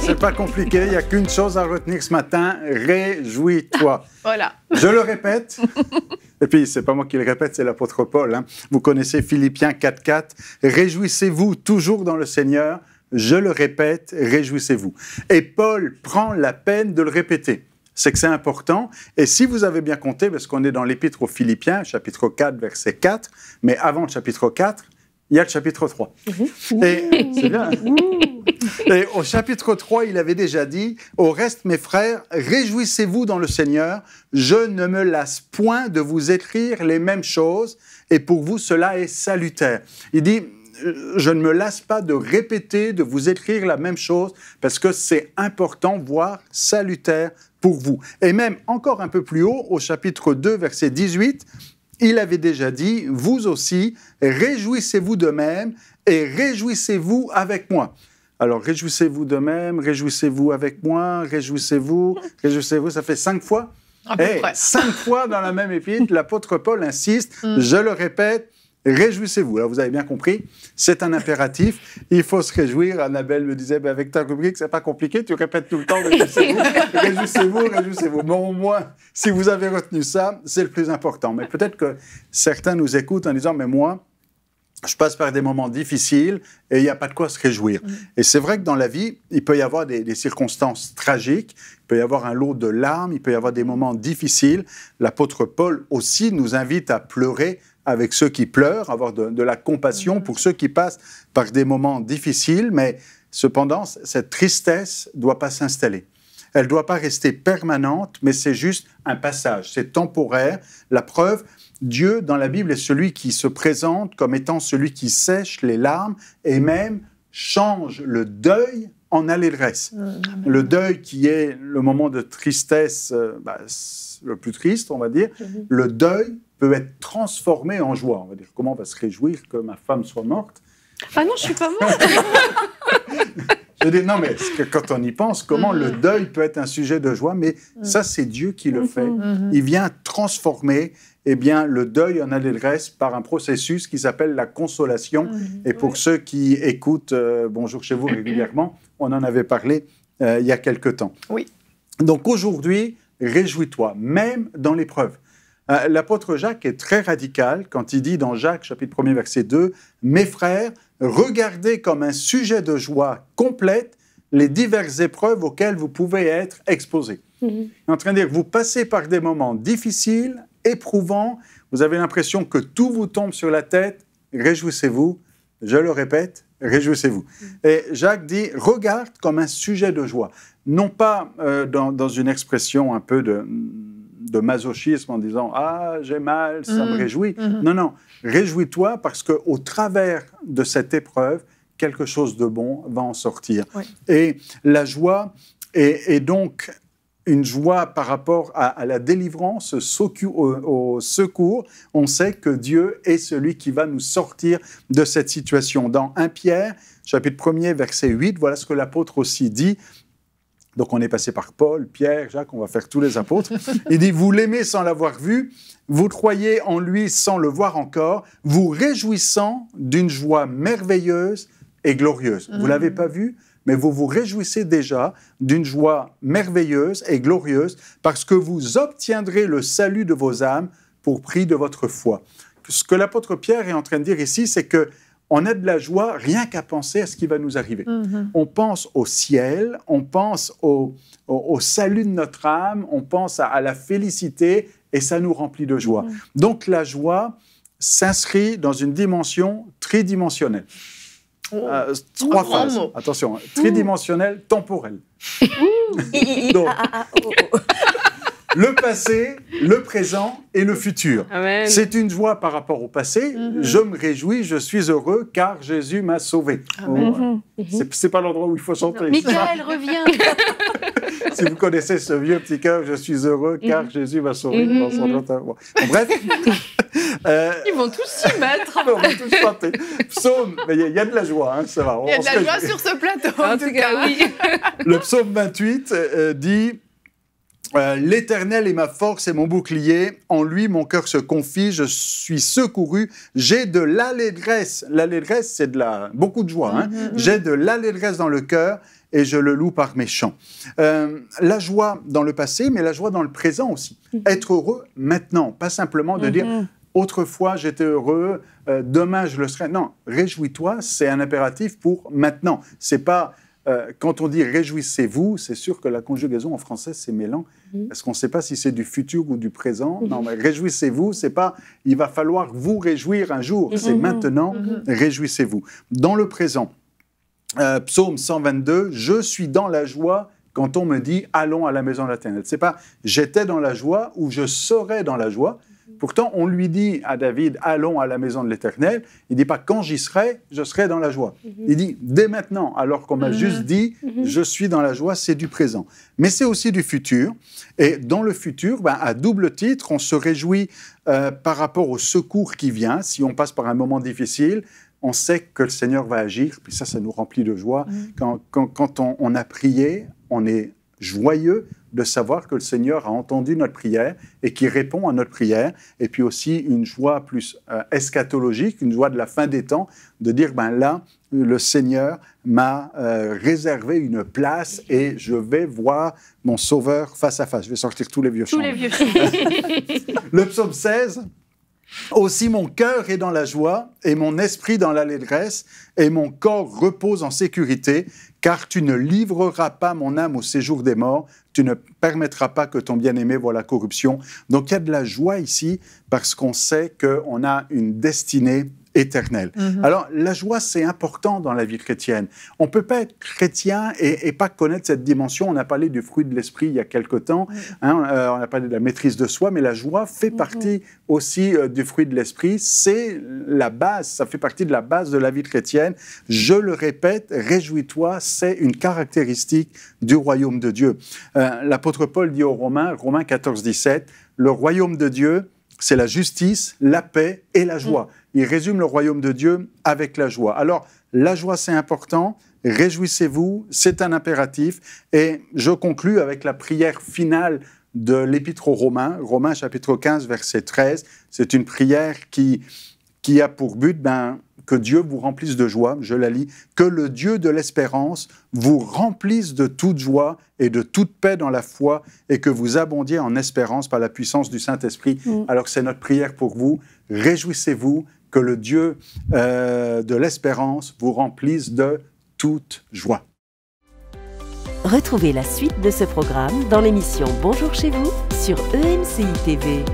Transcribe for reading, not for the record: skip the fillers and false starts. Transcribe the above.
c'est pas compliqué, il n'y a qu'une chose à retenir ce matin, réjouis-toi. Voilà. Je le répète, et puis c'est pas moi qui le répète, c'est l'apôtre Paul. Hein. Vous connaissez Philippiens 4.4, réjouissez-vous toujours dans le Seigneur, je le répète, réjouissez-vous. Et Paul prend la peine de le répéter. C'est que c'est important. Et si vous avez bien compté, parce qu'on est dans l'épître aux Philippiens, chapitre 4, verset 4, mais avant le chapitre 4, il y a le chapitre 3. Et c'est bien. Et au chapitre 3, il avait déjà dit « Au reste, mes frères, réjouissez-vous dans le Seigneur. Je ne me lasse point de vous écrire les mêmes choses, et pour vous, cela est salutaire. » Il dit « Je ne me lasse pas de répéter, de vous écrire la même chose, parce que c'est important, voire salutaire pour vous. » Et même encore un peu plus haut, au chapitre 2, verset 18, il avait déjà dit « Vous aussi, réjouissez-vous de même et réjouissez-vous avec moi. » Alors, réjouissez-vous de même, réjouissez-vous avec moi, réjouissez-vous, ça fait 5 fois. 5 fois dans la même épître, l'apôtre Paul insiste, je le répète, réjouissez-vous. Alors, vous avez bien compris, c'est un impératif, il faut se réjouir. Annabelle me disait, avec ta rubrique, c'est pas compliqué, tu répètes tout le temps, réjouissez-vous, réjouissez-vous, réjouissez-vous. Mais au moins, si vous avez retenu ça, c'est le plus important. Mais peut-être que certains nous écoutent en disant, mais moi, je passe par des moments difficiles et il n'y a pas de quoi se réjouir. Et c'est vrai que dans la vie, il peut y avoir des circonstances tragiques, il peut y avoir un lot de larmes, il peut y avoir des moments difficiles. L'apôtre Paul aussi nous invite à pleurer avec ceux qui pleurent, avoir de la compassion pour ceux qui passent par des moments difficiles, mais cependant, cette tristesse ne doit pas s'installer. Elle ne doit pas rester permanente, mais c'est juste un passage, c'est temporaire. La preuve, Dieu, dans la Bible, est celui qui se présente comme étant celui qui sèche les larmes et même change le deuil en allégresse. Le deuil qui est le moment de tristesse le plus triste, on va dire, le deuil peut être transformé en joie. On va dire, comment on va se réjouir que ma femme soit morte? Ah non, je suis pas morte. Je dis, non, mais quand on y pense, comment le deuil peut être un sujet de joie, mais ça, c'est Dieu qui le fait. Il vient transformer le deuil en allégresse par un processus qui s'appelle la consolation. Et pour ceux qui écoutent Bonjour chez vous régulièrement, on en avait parlé il y a quelque temps. Oui. Donc aujourd'hui, réjouis-toi, même dans l'épreuve. L'apôtre Jacques est très radical quand il dit dans Jacques, chapitre 1er, verset 2, « Mes frères, regardez comme un sujet de joie complète les diverses épreuves auxquelles vous pouvez être exposés. » Il est en train de dire, vous passez par des moments difficiles, éprouvants, vous avez l'impression que tout vous tombe sur la tête, réjouissez-vous, je le répète, réjouissez-vous. Et Jacques dit, regarde comme un sujet de joie, non pas dans une expression un peu de masochisme en disant « Ah, j'ai mal, ça me réjouit ». Non, non, réjouis-toi parce qu'au travers de cette épreuve, quelque chose de bon va en sortir. Oui. Et la joie est donc une joie par rapport à la délivrance, au secours. On sait que Dieu est celui qui va nous sortir de cette situation. Dans 1 Pierre, chapitre 1er, verset 8, voilà ce que l'apôtre aussi dit. Donc, on est passé par Paul, Pierre, Jacques, on va faire tous les apôtres. Il dit, vous l'aimez sans l'avoir vu, vous croyez en lui sans le voir encore, vous réjouissant d'une joie merveilleuse et glorieuse. Vous ne l'avez pas vu, mais vous vous réjouissez déjà d'une joie merveilleuse et glorieuse parce que vous obtiendrez le salut de vos âmes pour prix de votre foi. Ce que l'apôtre Pierre est en train de dire ici, c'est que on a de la joie rien qu'à penser à ce qui va nous arriver. On pense au ciel, on pense au salut de notre âme, on pense à la félicité et ça nous remplit de joie. Donc la joie s'inscrit dans une dimension tridimensionnelle. 3 phases, attention, tridimensionnelle, temporelle. Donc, le passé, le présent et le futur. Amen. C'est une joie par rapport au passé. Je me réjouis, je suis heureux car Jésus m'a sauvé. C'est pas l'endroit où il faut chanter. Michael, reviens. Si vous connaissez ce vieux petit cœur, je suis heureux car Jésus m'a sauvé. Bon, bref. Ils vont tous s'y mettre. On va tous chanter. Psaume, mais il y a de la joie, hein, ça va. Il y a de la joie sur ce plateau. En tout cas, oui. Le psaume 28 dit... L'Éternel est ma force et mon bouclier. En lui, mon cœur se confie. Je suis secouru. J'ai de l'allégresse. L'allégresse, c'est beaucoup de joie. Hein? J'ai de l'allégresse dans le cœur et je le loue par mes chants. La joie dans le passé, mais la joie dans le présent aussi. Être heureux maintenant, pas simplement de dire autrefois j'étais heureux, demain je le serai. Non, réjouis-toi, c'est un impératif pour maintenant. C'est pas quand on dit réjouissez-vous, c'est sûr que la conjugaison en français c'est mêlant, parce qu'on ne sait pas si c'est du futur ou du présent. Non, mais réjouissez-vous, c'est pas il va falloir vous réjouir un jour, c'est maintenant, réjouissez-vous. Dans le présent, Psaume 122, je suis dans la joie quand on me dit allons à la maison de l'Éternel. C'est pas j'étais dans la joie ou je serai dans la joie. Pourtant, on lui dit à David, allons à la maison de l'Éternel. Il ne dit pas, quand j'y serai, je serai dans la joie. Il dit, dès maintenant, alors qu'on m'a juste dit, je suis dans la joie, c'est du présent. Mais c'est aussi du futur. Et dans le futur, à double titre, on se réjouit par rapport au secours qui vient. Si on passe par un moment difficile, on sait que le Seigneur va agir. Puis ça nous remplit de joie. Quand on a prié, on est joyeux de savoir que le Seigneur a entendu notre prière et qu'il répond à notre prière. Et puis aussi une joie plus eschatologique, une joie de la fin des temps, de dire, là, le Seigneur m'a réservé une place et je vais voir mon Sauveur face à face. Je vais sortir tous les vieux chants. Tous les vieux chants. Le psaume 16... Aussi mon cœur est dans la joie et mon esprit dans l'allégresse et mon corps repose en sécurité, car tu ne livreras pas mon âme au séjour des morts, tu ne permettras pas que ton bien-aimé voie la corruption. Donc il y a de la joie ici parce qu'on sait qu'on a une destinée éternelle. Alors la joie, c'est important dans la vie chrétienne. On ne peut pas être chrétien et pas connaître cette dimension. On a parlé du fruit de l'esprit il y a quelque temps, on a parlé de la maîtrise de soi, mais la joie fait partie aussi du fruit de l'esprit. C'est la base, ça fait partie de la base de la vie chrétienne. Je le répète, réjouis-toi, c'est une caractéristique du royaume de Dieu. L'apôtre Paul dit aux Romains 14, 17, le royaume de Dieu, c'est la justice, la paix et la joie. Il résume le royaume de Dieu avec la joie. Alors, la joie, c'est important. Réjouissez-vous, c'est un impératif. Et je conclus avec la prière finale de l'Épître aux Romains, Romains chapitre 15, verset 13. C'est une prière qui a pour but que Dieu vous remplisse de joie, je la lis, que le Dieu de l'espérance vous remplisse de toute joie et de toute paix dans la foi et que vous abondiez en espérance par la puissance du Saint-Esprit. Alors c'est notre prière pour vous. Réjouissez-vous que le Dieu de l'espérance vous remplisse de toute joie. Retrouvez la suite de ce programme dans l'émission Bonjour chez vous sur EMCI TV.